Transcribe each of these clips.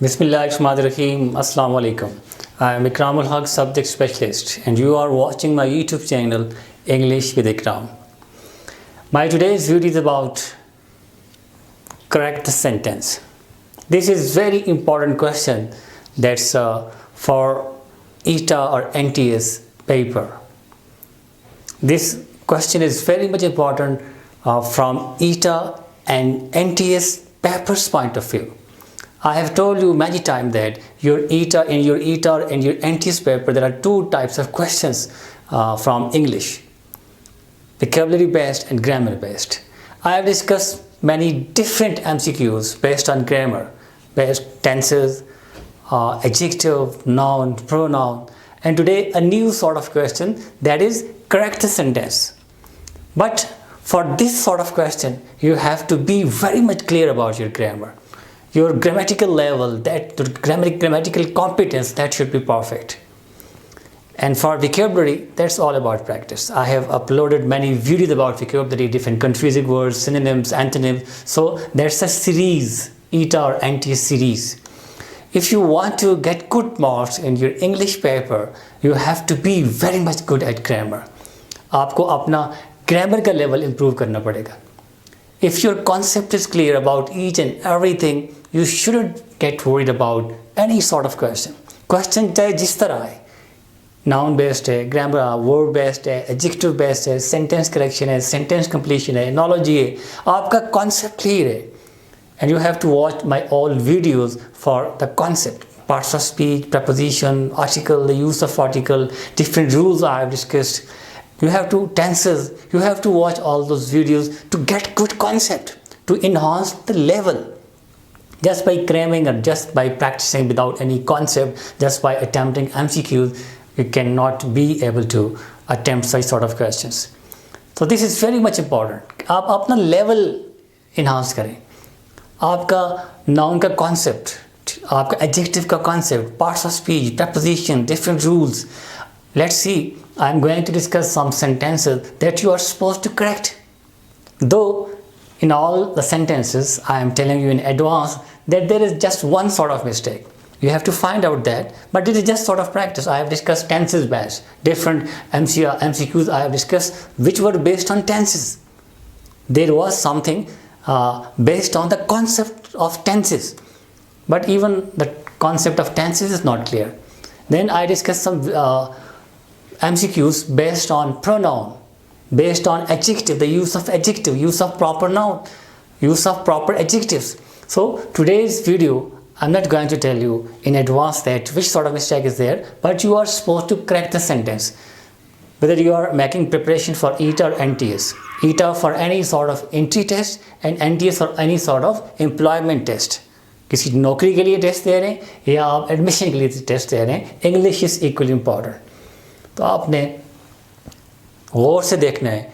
Bismillahirrahmanirrahim. Assalamu alaikum. I am Ikram subject specialist and you are watching my YouTube channel English with Ikram. My today's video is about correct the sentence. This is very important question that's for ETEA or NTS paper. This question is very much important from ETEA and NTS papers point of view. I have told you many times that your ETEA and your NTS paper, there are two types of questions from English: vocabulary based and grammar based. I have discussed many different MCQs based on grammar, based tenses, adjective, noun, pronoun, and today a new sort of question, that is correct the sentence. But for this sort of question, you have to be very much clear about your grammar. Your grammatical level, that grammatical competence, that should be perfect. And for vocabulary, that's all about practice. I have uploaded many videos about vocabulary, different confusing words, synonyms, antonyms. So that's a series, ETEA or NTS series. If you want to get good marks in your English paper, you have to be very much good at grammar. आपको अपना grammar का level improve करना पड़ेगा. If your concept is clear about each and everything, you shouldn't get worried about any sort of question. Question चाहे जिस तरह है, noun based है, grammar verb based है, adjective based है, sentence correction है, sentence completion है, analogy है, आपका concept clear है. And you have to watch my all videos for the concept, parts of speech, preposition, article, the use of article, different rules I have discussed. You have to tenses, you have to watch all those videos to get good concept, to enhance the level. Just by cramming or just by practicing without any concept, just by attempting MCQs, you cannot be able to attempt such sort of questions. So this is very much important. आप अपना level enhance करें. आपका noun का concept, आपका adjective का concept, parts of speech, preposition, different rules. Let's see. I am going to discuss some sentences that you are supposed to correct. Though in all the sentences, I am telling you in advance that there is just one sort of mistake. You have to find out that, but it is just sort of practice. I have discussed tenses based, different MCQs I have discussed which were based on tenses. There was something based on the concept of tenses, but even the concept of tenses is not clear. Then I discussed some MCQs based on pronoun, based on adjective, the use of adjective, use of proper noun, use of proper adjectives. So today's video, I'm not going to tell you in advance that which sort of mistake is there, but you are supposed to correct the sentence. Whether you are making preparation for ETEA or NTS, ETEA for any sort of entry test and NTS for any sort of employment test. किसी नौकरी के लिए test दे रहे हैं या आप admission के लिए टेस्ट दे रहे हैं, इंग्लिश इज इक्वली इम्पॉर्टेंट. तो आपने गौर से देखना है,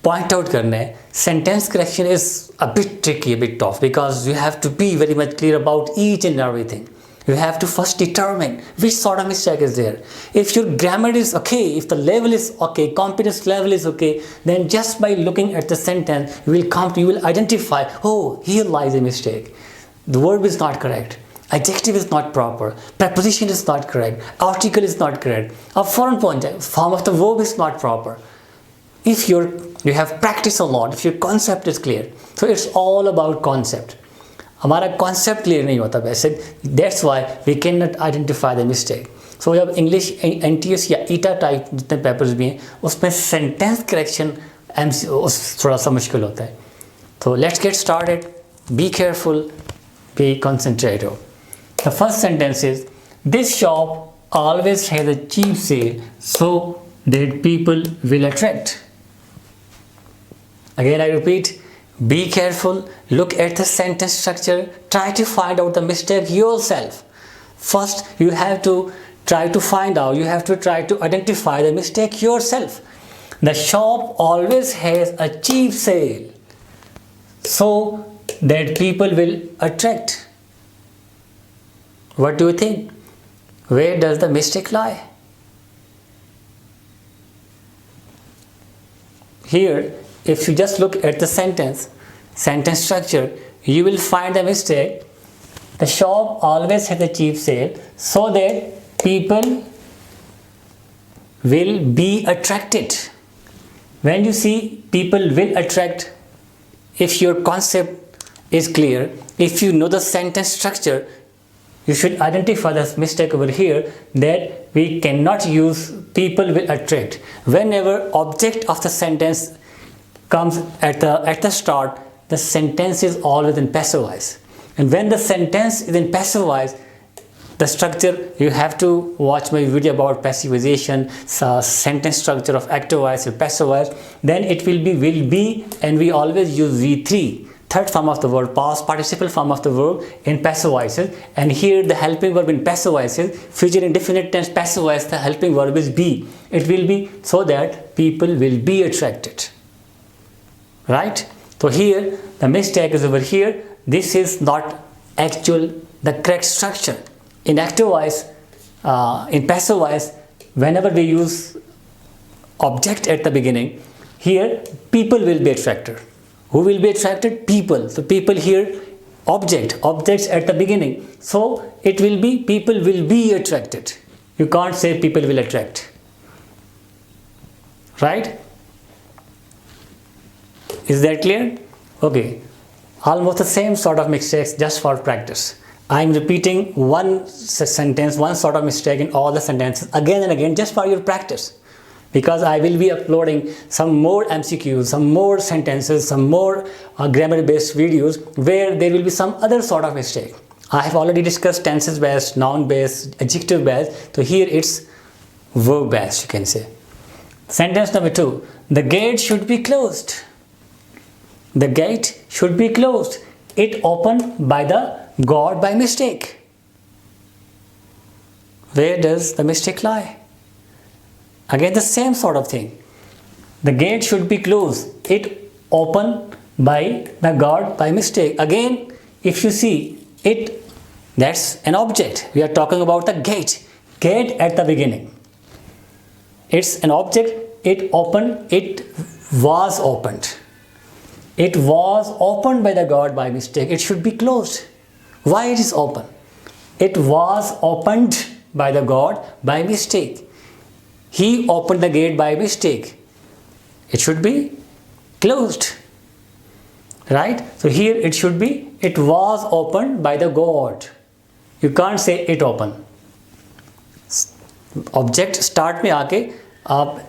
पॉइंट आउट करना है. Sentence correction is a bit tricky, a bit tough, because you have to be very much clear about each and everything. You have to first determine which sort of mistake is there. If your grammar is okay, if the level is okay, competence level is okay, then just by looking at the sentence, you will identify, oh, here lies a mistake. The verb is not correct. Adjective is not proper. Preposition is not correct. Article is not correct. A foreign point, form of the verb is not proper. If you have practiced a lot, if your concept is clear, so it's all about concept. हमारा concept clear नहीं होता वैसे. That's why we cannot identify the mistake. So जब English NTS या ETEA type जितने papers भी हैं, उसमें sentence correction थोड़ा सा मुश्किल होता है. So let's get started. Be careful. Be concentrated. The first sentence is, this shop always has a cheap sale so that people will attract. Again I repeat, be careful, look at the sentence structure, try to find out the mistake yourself. First you have to try to find out, you have to try to identify the mistake yourself. The shop always has a cheap sale so that people will attract. What do you think? Where does the mistake lie? Here, if you just look at the sentence structure, you will find the mistake The shop always has a cheap sale so that people will be attracted. When you see people will attract, if your concept is clear, if you know the sentence structure, you should identify this mistake over here that we cannot use people will attract. Whenever object of the sentence comes at the start, the sentence is always in passive voice. And when the sentence is in passive voice, the structure, you have to watch my video about passivization, sentence structure of active voice and passive voice. Then it will be, and we always use V3, third form of the verb, past participle form of the verb in passive voices. And here the helping verb in passive voices, future indefinite tense passive voice, the helping verb is be. It will be so that people will be attracted. Right? So here the mistake is over here. This is not the correct structure. In active voice, in passive voice, whenever we use object at the beginning, here people will be attracted. Who will be attracted? People. So people here, objects at the beginning. So it will be people will be attracted. You can't say people will attract. Right? Is that clear? Okay. Almost the same sort of mistakes just for practice. I am repeating one sentence, one sort of mistake in all the sentences again and again just for your practice. Because I will be uploading some more MCQs, some more sentences, some more grammar based videos where there will be some other sort of mistake. I have already discussed tenses based, noun based, adjective based. So here it's verb based, you can say. Sentence number 2. The gate should be closed. The gate should be closed. It opened by the God by mistake. Where does the mistake lie? Again the same sort of thing. The gate should be closed. It opened by the God by mistake. Again, if you see it, that's an object. We are talking about the gate. Gate at the beginning. It's an object. It opened. It was opened. It was opened by the God by mistake. It should be closed. Why it is open? It was opened by the God by mistake. He opened the gate by mistake. It should be closed. Right? So here it should be, it was opened by the God. You can't say it opened. Object start में आके आप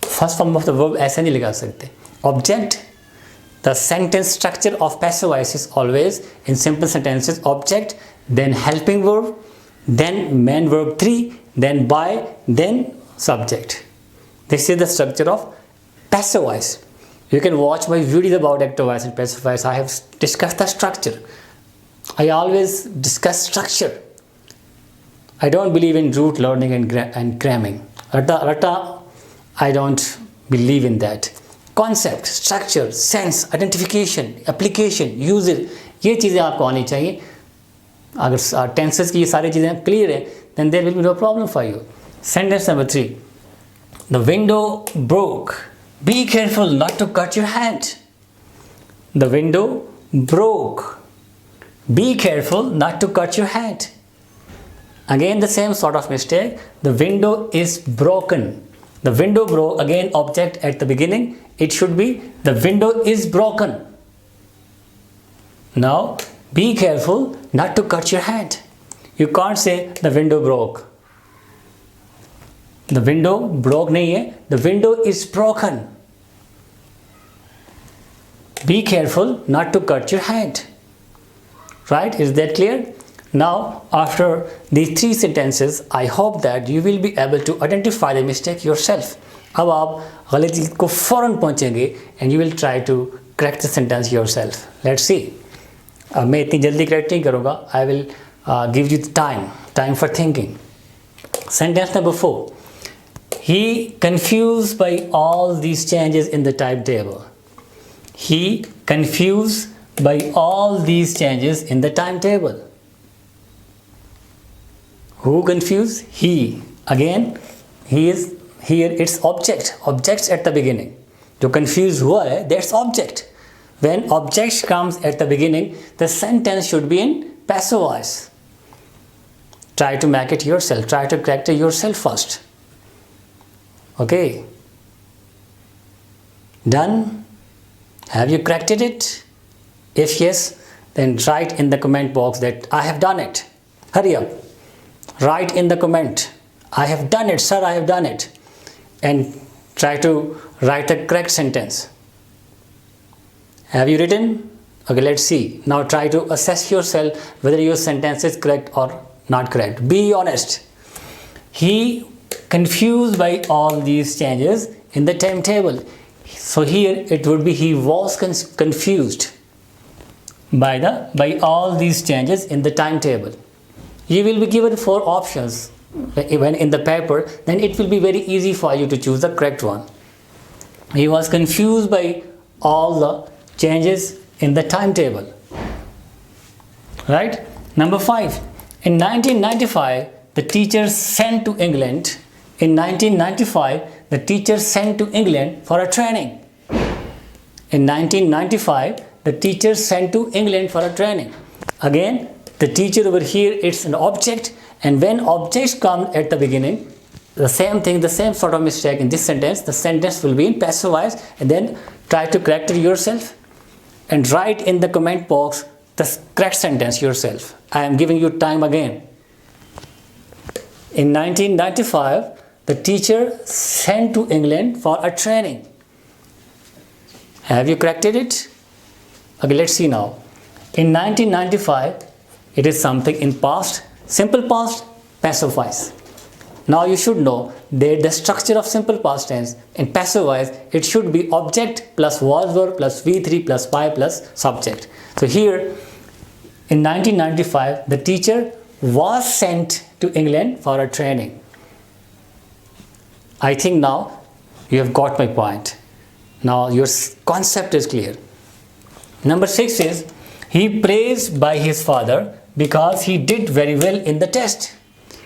first form of the verb ऐसे नहीं लगा सकते. Object, the sentence structure of passive voice is always in simple sentences object, then helping verb, then main verb 3, then by, then subject. This is the structure of passive voice. You can watch my videos about active voice and passive voice. I have discussed the structure. I always discuss structure. I don't believe in rote learning and cramming. Rata, I don't believe in that. Concept, structure, sense, identification, application, usage, ये चीज़ें आपको आनी चाहिए. अगर tenses की ये सारी चीज़ें clear है, then there will be no problem for you. Sentence number 3. The window broke. Be careful not to cut your hand. The window broke. Be careful not to cut your hand. Again the same sort of mistake. The window is broken. The window broke. Again object at the beginning. It should be the window is broken. Now be careful not to cut your hand. You can't say the window broke. The window broke नहीं है. The window is broken. Be careful not to cut your hand. Right? Is that clear? Now, after these 3 sentences, I hope that you will be able to identify the mistake yourself. अब आप गलती को फौरन पहुंचेंगे and you will try to correct the sentence yourself. Let's see. अब मैं इतनी जल्दी correct नहीं करूँगा. I will give you the time for thinking. Sentence number 4. He confused by all these changes in the timetable. He confused by all these changes in the timetable. Who confused? He. Again, he is here. It's object. Objects at the beginning. जो confused हुआ है, that's object. When object comes at the beginning, the sentence should be in passive voice. Try to make it yourself. Try to correct it yourself first. Okay. Done? Have you corrected it? If yes, then write in the comment box that I have done it. Hurry up. Write in the comment, I have done it, sir, I have done it. And try to write the correct sentence. Have you written? Okay, let's see. Now try to assess yourself whether your sentence is correct or not correct. Be honest. He confused by all these changes in the timetable. So here it would be he was confused by all these changes in the timetable. You will be given 4 options when in the paper, then it will be very easy for you to choose the correct one. He was confused by all the changes in the timetable. Right? Number 5. In 1995, the teacher sent to England. In 1995, the teacher sent to England for a training. In 1995, the teacher sent to England for a training. Again, the teacher over here, it's an object, and when objects come at the beginning, the same thing, the same sort of mistake in this sentence, the sentence will be in passive voice, and then try to correct it yourself and write in the comment box the correct sentence yourself. I am giving you time again. In 1995, the teacher sent to England for a training. Have you corrected it? Okay, let's see now. In 1995, it is something in past, simple past, passive voice. Now you should know that the structure of simple past tense in passive voice, it should be object plus was verb plus V3 plus by plus subject. So here in 1995, the teacher was sent to England for a training. I think now you have got my point. Now your concept is clear. Number 6 is, he praised by his father because he did very well in the test.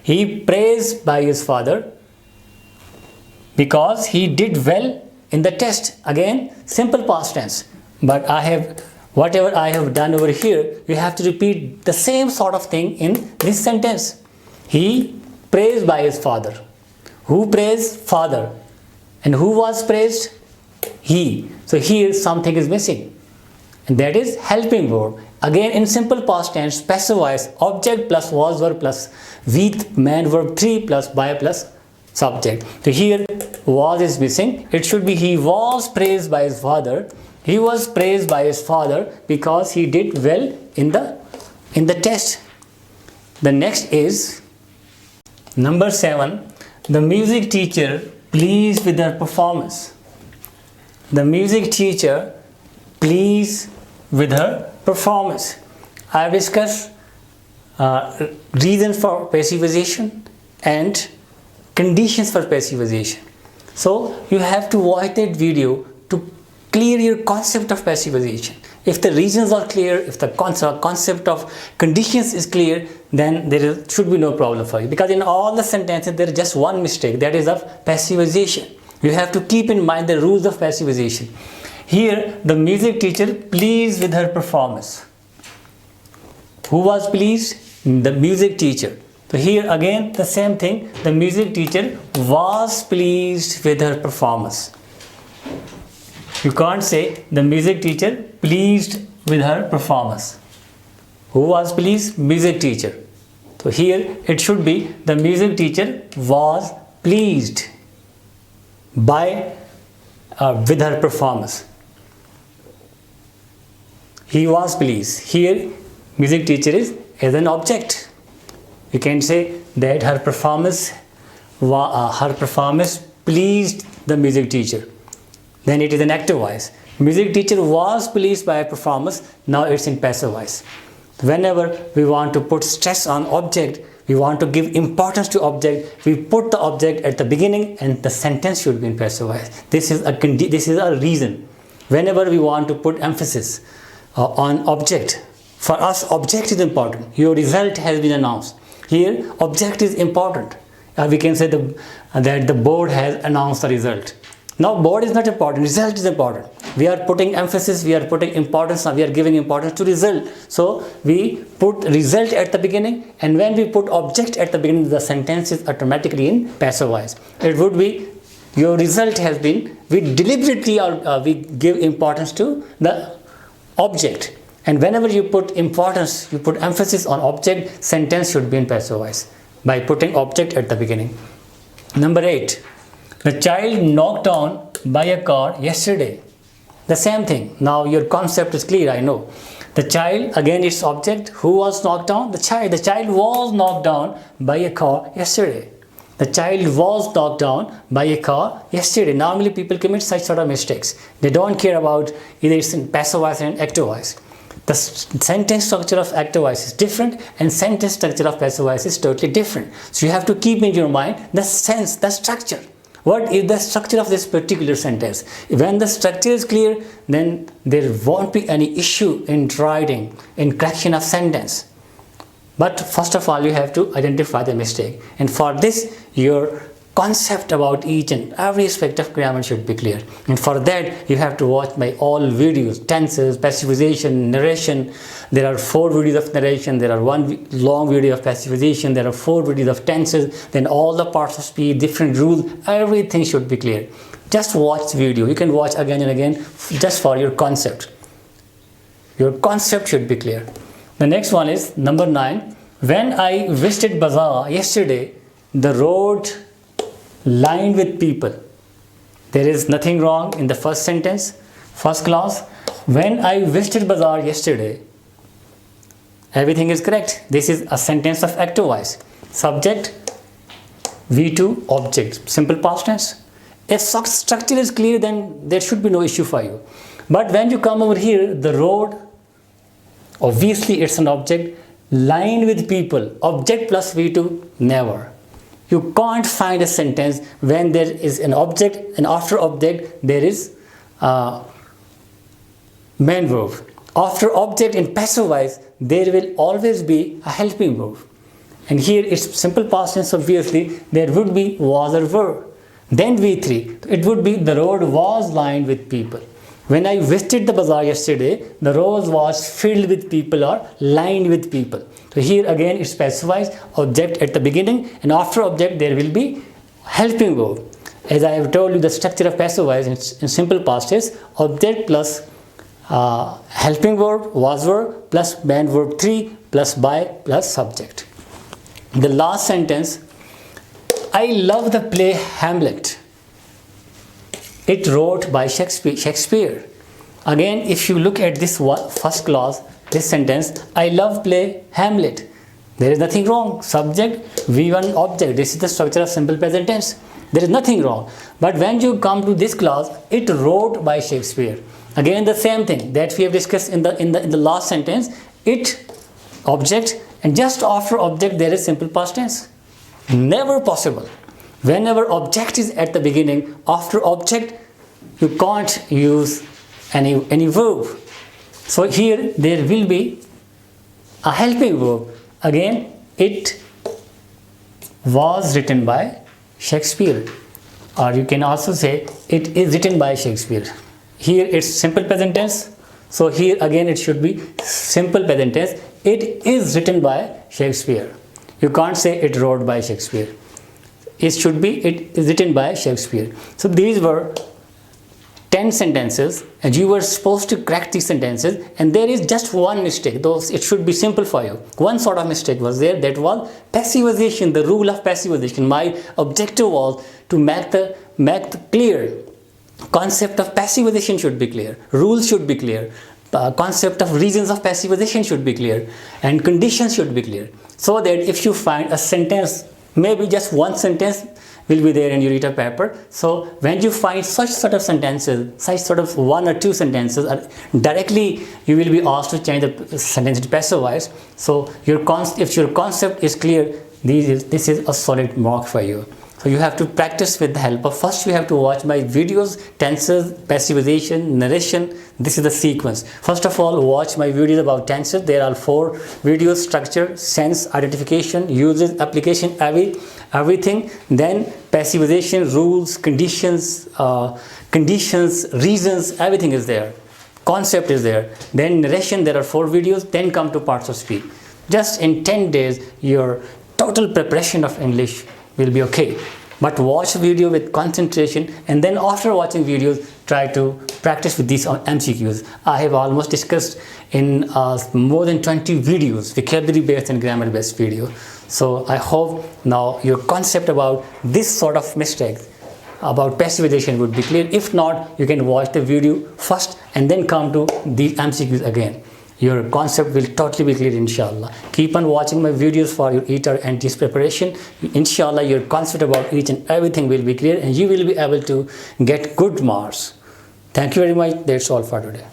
He praised by his father because he did well in the test. Again, simple past tense. But whatever I have done over here, you have to repeat the same sort of thing in this sentence. He praised by his father. Who praised? Father. And who was praised? He. So here something is missing. And that is helping verb. Again, in simple past tense, passive voice, object plus was verb plus with man verb 3 plus by plus subject. So here was is missing. It should be he was praised by his father. He was praised by his father because he did well in the test. The next is number 7. The music teacher pleased with her performance. The music teacher pleased with her performance. I have discussed reasons for passivization and conditions for passivization. So you have to watch that video to clear your concept of passivization. If the reasons are clear, if the concept of conditions is clear, then there should be no problem for you. Because in all the sentences, there is just one mistake, that is of passivization. You have to keep in mind the rules of passivization. Here, the music teacher pleased with her performance. Who was pleased? The music teacher. So here again, the same thing. The music teacher was pleased with her performance. You can't say the music teacher pleased with her performance. Who was pleased? Music teacher. So here it should be the music teacher was pleased by with her performance. He was pleased. Here music teacher is as an object. You can say that her performance pleased the music teacher. Then it is an active voice. Music teacher was pleased by a performance. Now it's in passive voice. Whenever we want to put stress on object, we want to give importance to object, we put the object at the beginning and the sentence should be in passive voice. This is a reason. Whenever we want to put emphasis on object, for us object is important. Your result has been announced. Here object is important. We can say that the board has announced the result. Now board is not important, result is important. We are putting emphasis, we are putting importance, we are giving importance to result. So we put result at the beginning, and when we put object at the beginning, the sentence is automatically in passive voice. It would be, your result has been, we deliberately we give importance to the object. And whenever you put importance, you put emphasis on object, sentence should be in passive voice by putting object at the beginning. Number 8. The child knocked down by a car yesterday. The same thing. Now your concept is clear, I know. The child, again its object. Who was knocked down? The child. The child was knocked down by a car yesterday. The child was knocked down by a car yesterday. Normally people commit such sort of mistakes. They don't care about either it's in passive voice or in active voice. The sentence structure of active voice is different, and sentence structure of passive voice is totally different. So you have to keep in your mind the sense, the structure. What is the structure of this particular sentence? When the structure is clear, then there won't be any issue in writing, in correction of sentence. But first of all, you have to identify the mistake. And for this, your concept about each and every aspect of grammar should be clear. And for that, you have to watch my all videos, tenses, passivization, narration. There are 4 videos of narration, there are 1 long video of passivization, there are 4 videos of tenses, then all the parts of speech, different rules, everything should be clear. Just watch video. You can watch again and again just for your concept. Your concept should be clear. The next one is number 9. When I visited Bazaar yesterday, the road lined with people. There is nothing wrong in the first sentence, first clause. When I visited Bazaar yesterday, everything is correct. This is a sentence of active voice. Subject, V2, object, simple past tense. If structure is clear, then there should be no issue for you. But when you come over here, the road, obviously it's an object, lined with people, object plus V2, never. You can't find a sentence when there is an object, and after object there is main verb. After object in passive voice, there will always be a helping verb. And here it's simple past tense, obviously there would be was or were. Then V3, it would be the road was lined with people. When I visited the bazaar yesterday, the road was filled with people or lined with people. So here again it's passive object at the beginning, and after object there will be helping verb. As I have told you, the structure of passive voice in simple past is object plus helping verb, was verb, plus main verb 3, plus by, plus subject. The last sentence, I love the play Hamlet. It wrote by Shakespeare. Again, if you look at this first clause, this sentence, I love play Hamlet. There is nothing wrong. Subject, V1 object. This is the structure of simple present tense. There is nothing wrong. But when you come to this clause, it wrote by Shakespeare. Again, the same thing that we have discussed in the last sentence. It object, and just after object there is simple past tense. Never possible. Whenever object is at the beginning, after object you can't use any verb. So here there will be a helping verb. Again, it was written by Shakespeare, or you can also say it is written by Shakespeare. Here it's simple present tense, so here again it should be simple present tense. It is written by Shakespeare. You can't say it wrote by Shakespeare. It should be it is written by Shakespeare. So these were 10 sentences, and you were supposed to correct these sentences, and there is just one mistake, though it should be simple for you. One sort of mistake was there, that was passivization, the rule of passivization. My objective was to make the clear concept of passivization should be clear, rules should be clear, concept of reasons of passivization should be clear, and conditions should be clear, so that if you find a sentence, maybe just one sentence will be there in your ETEA paper. So when you find such sort of sentences, such sort of 1 or 2 sentences, directly you will be asked to change the sentence to passive voice. So if your concept is clear, this is a solid mark for you. So you have to practice with the help of, first you have to watch my videos, tenses, passivization, narration. This is the sequence. First of all, watch my videos about tenses. There are 4 videos: structure, sense, identification, uses, application, everything. Then passivization, rules, conditions, reasons, everything is there. Concept is there. Then narration, there are 4 videos. Then come to parts of speech. Just in 10 days, your total preparation of English will be okay. But watch video with concentration, and then after watching videos, try to practice with these MCQs. I have almost discussed in more than 20 videos, vocabulary based and grammar based video. So I hope now your concept about this sort of mistakes about passivization would be clear. If not, you can watch the video first and then come to these MCQs again. Your concept will totally be clear, inshallah. Keep on watching my videos for your ETEA and NTS preparation. Inshallah, your concept about each and everything will be clear and you will be able to get good marks. Thank you very much. That's all for today.